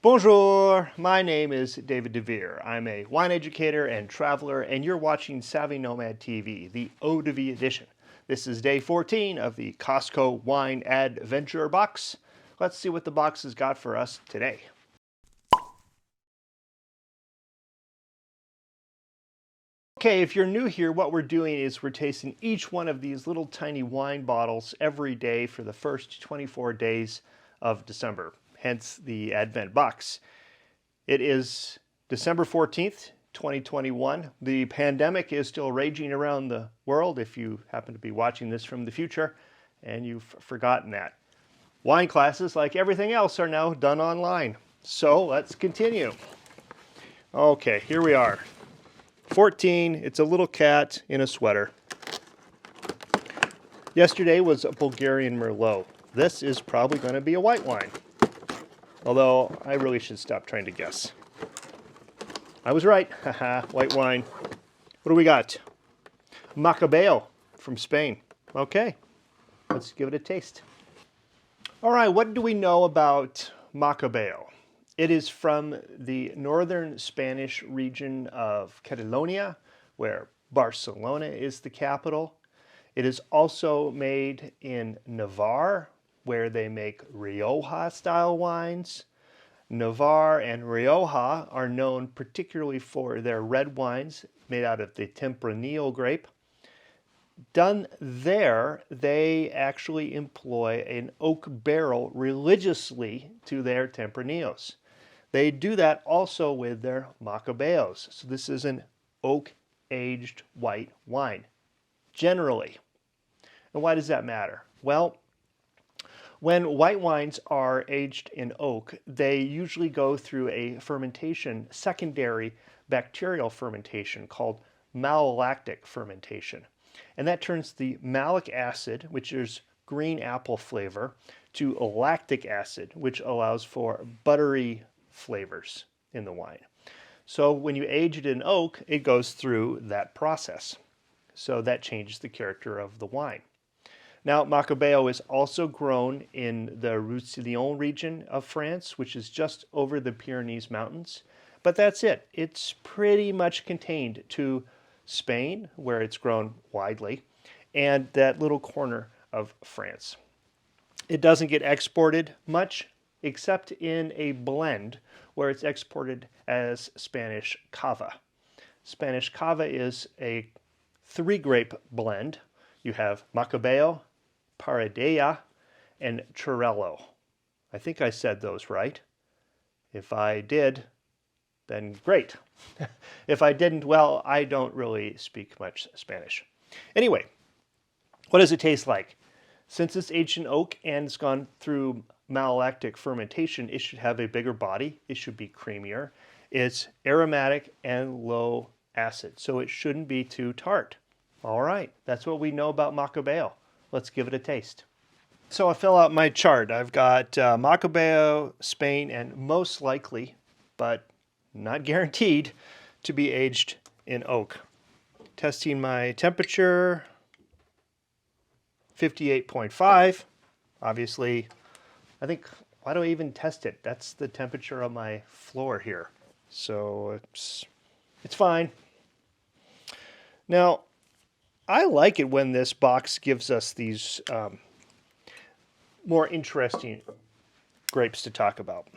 Bonjour, my name is David DeVere. I'm a wine educator and traveler, and you're watching Savvy Nomad TV, the eau de vie edition. This is day 14 of the Costco Wine Advent-ure box. Let's see what the box has got for us today. Okay, if you're new here, what we're doing is we're tasting each one of these little tiny wine bottles every day for the first 24 days of December, hence the Advent box. It is December 14th, 2021. The pandemic is still raging around the world if you happen to be watching this from the future and you've forgotten that. Wine classes, like everything else, are now done online. So let's continue. Okay, here we are. 14, it's a little cat in a sweater. Yesterday was a Bulgarian Merlot. This is probably going to be a white wine. Although, I really should stop trying to guess. I was right. Haha, white wine. What do we got? Macabeo from Spain. Okay, let's give it a taste. All right, what do we know about Macabeo? It is from the northern Spanish region of Catalonia, where Barcelona is the capital. It is also made in Navarre, where they make Rioja-style wines. Navarre and Rioja are known particularly for their red wines made out of the Tempranillo grape. Done there, they actually employ an oak barrel religiously to their Tempranillos. They do that also with their Macabeos. So this is an oak-aged white wine, generally. And why does that matter? Well, when white wines are aged in oak, they usually go through a fermentation, secondary bacterial fermentation called malolactic fermentation. And that turns the malic acid, which is green apple flavor, to lactic acid, which allows for buttery flavors in the wine. So when you age it in oak, it goes through that process. So that changes the character of the wine. Now, Macabeo is also grown in the Roussillon region of France, which is just over the Pyrenees Mountains. But that's it. It's pretty much contained to Spain, where it's grown widely, and that little corner of France. It doesn't get exported much, except in a blend where it's exported as Spanish Cava. Spanish Cava is a 3-grape blend. You have Macabeo, Paradella, and Xarel-lo. I think I said those right. If I did, then great. If I didn't, well, I don't really speak much Spanish. Anyway, what does it taste like? Since it's aged in oak and it's gone through malolactic fermentation, it should have a bigger body. It should be creamier. It's aromatic and low acid, so it shouldn't be too tart. All right, that's what we know about Macabeo. Let's give it a taste. So I fill out my chart. I've got Macabeo, Spain, and most likely, but not guaranteed, to be aged in oak. Testing my temperature, 58.5. Obviously, I think, why do I even test it? That's the temperature of my floor here. So it's fine. Now, I like it when this box gives us these more interesting grapes to talk about.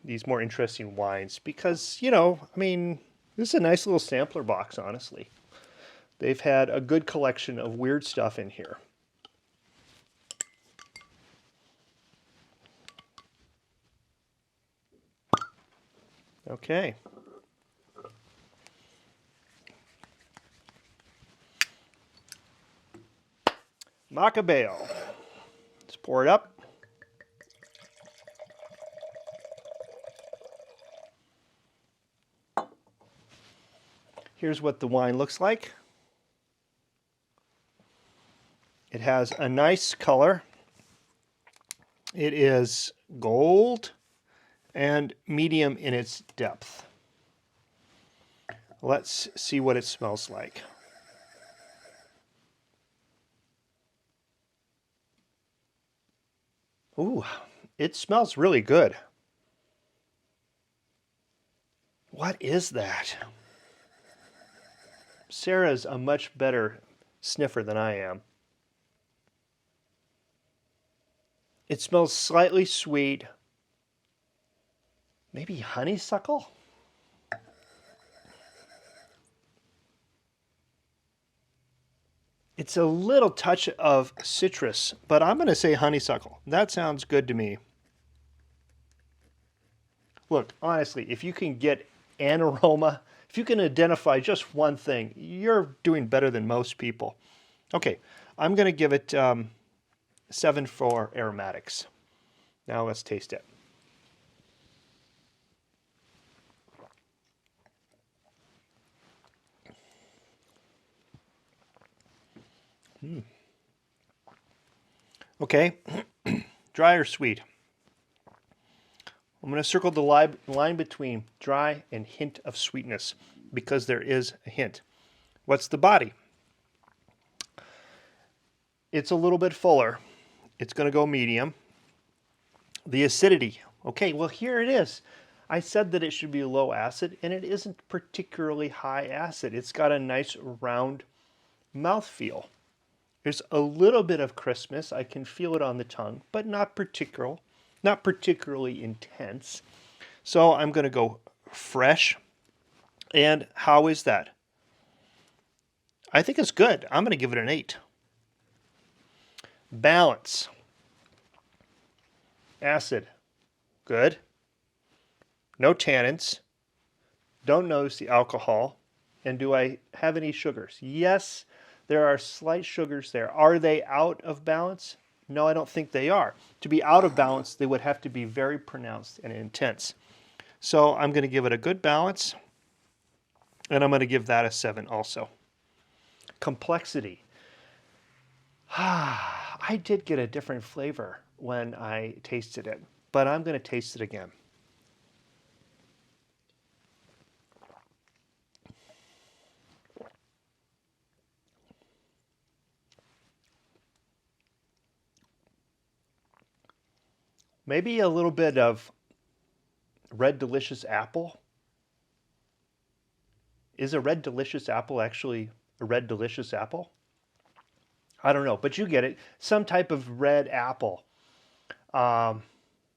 These more interesting wines because, you know, I mean, this is a nice little sampler box, honestly. They've had a good collection of weird stuff in here. Okay. Macabeo. Let's pour it up. Here's what the wine looks like. It has a nice color. It is gold and medium in its depth. Let's see what it smells like. Ooh, it smells really good. What is that? Sarah's a much better sniffer than I am. It smells slightly sweet. Maybe honeysuckle? It's a little touch of citrus, but I'm going to say honeysuckle. That sounds good to me. Look, honestly, if you can get an aroma, if you can identify just one thing, you're doing better than most people. Okay, I'm going to give it 7 for aromatics. Now let's taste it. Okay, dry or sweet? I'm going to circle the line between dry and hint of sweetness because there is a hint. What's the body? It's a little bit fuller. It's going to go medium. The acidity. Okay, well, here it is. I said that it should be low acid, and it isn't particularly high acid. It's got a nice round mouthfeel. There's a little bit of crispness. I can feel it on the tongue, but not particularly intense. So I'm going to go fresh. And how is that? I think it's good. I'm going to give it an 8. Balance. Acid. Good. No tannins. Don't notice the alcohol. And do I have any sugars? Yes, there are slight sugars there. Are they out of balance? No, I don't think they are. To be out of balance, they would have to be very pronounced and intense. So I'm going to give it a good balance. And I'm going to give that a 7 also. Complexity. I did get a different flavor when I tasted it, but I'm going to taste it again. Maybe a little bit of red delicious apple. Is a red delicious apple actually a red delicious apple? I don't know, but you get it. Some type of red apple. A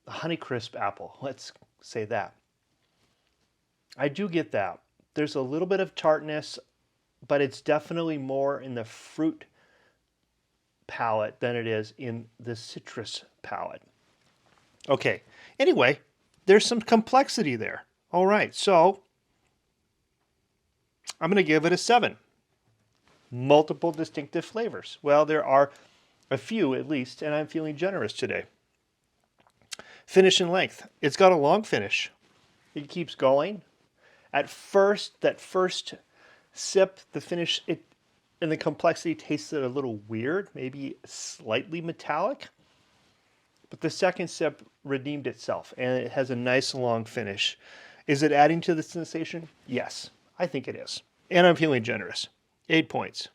Honeycrisp apple, let's say that. I do get that. There's a little bit of tartness, but it's definitely more in the fruit palate than it is in the citrus palate. Okay, anyway, there's some complexity there. All right, so I'm going to give it a 7. Multiple distinctive flavors. Well, there are a few at least, and I'm feeling generous today. Finish and length. It's got a long finish. It keeps going. At first, that first sip, the finish, and the complexity tasted a little weird, maybe slightly metallic. But the second sip redeemed itself, and it has a nice long finish. Is it adding to the sensation? Yes, I think it is. And I'm feeling generous. 8 points.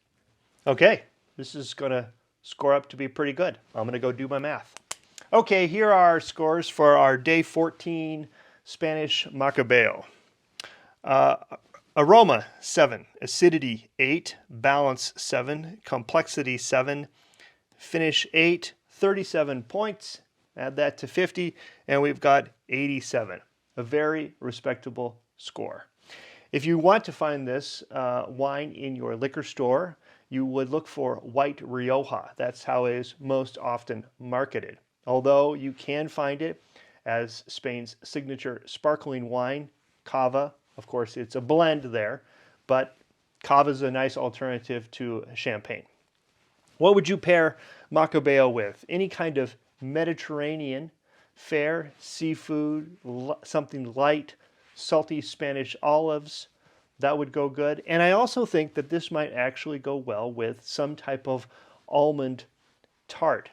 Okay, this is going to score up to be pretty good. I'm going to go do my math. Okay, here are our scores for our day 14 Spanish Macabeo. Aroma, 7. Acidity, 8. Balance, 7. Complexity, 7. Finish, 8. 37 points. Add that to 50, and we've got 87. A very respectable score. If you want to find this wine in your liquor store, you would look for White Rioja. That's how it is most often marketed. Although you can find it as Spain's signature sparkling wine, Cava. Of course, it's a blend there, but Cava is a nice alternative to champagne. What would you pair Macabeo with? Any kind of Mediterranean fare, seafood, something light, salty Spanish olives, that would go good. And I also think that this might actually go well with some type of almond tart.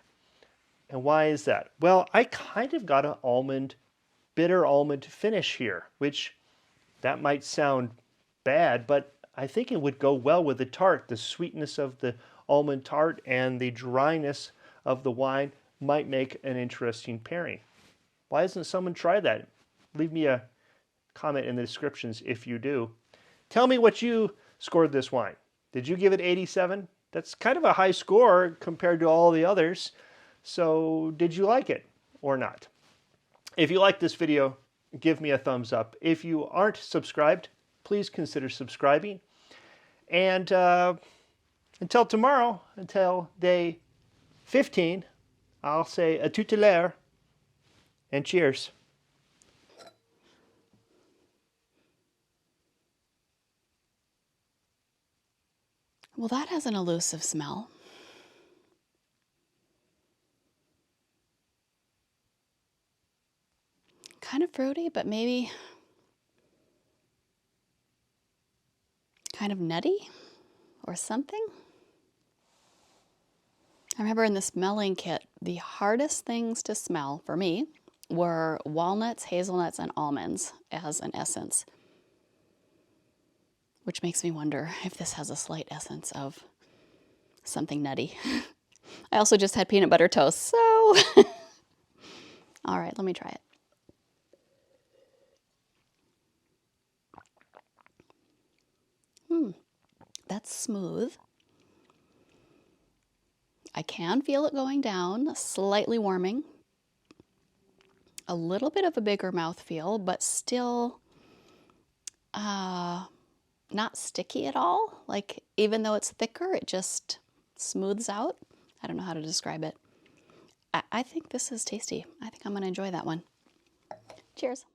And why is that? Well, I kind of got an bitter almond finish here, which that might sound bad, but I think it would go well with the tart. The sweetness of the almond tart and the dryness of the wine might make an interesting pairing. Why hasn't someone tried that? Leave me a comment in the descriptions if you do. Tell me what you scored this wine. Did you give it 87? That's kind of a high score compared to all the others. So did you like it or not? If you like this video, give me a thumbs up. If you aren't subscribed, please consider subscribing. And until tomorrow, until day 15, I'll say à tout à l'heure and cheers. Well, that has an elusive smell. Kind of fruity, but maybe kind of nutty or something. I remember in the smelling kit, the hardest things to smell for me were walnuts, hazelnuts, and almonds as an essence, which makes me wonder if this has a slight essence of something nutty. I also just had peanut butter toast, so all right, let me try it. That's smooth. I can feel it going down, slightly warming. A little bit of a bigger mouthfeel, but still not sticky at all. Like, even though it's thicker, it just smooths out. I don't know how to describe it. I think this is tasty. I think I'm going to enjoy that one. Cheers.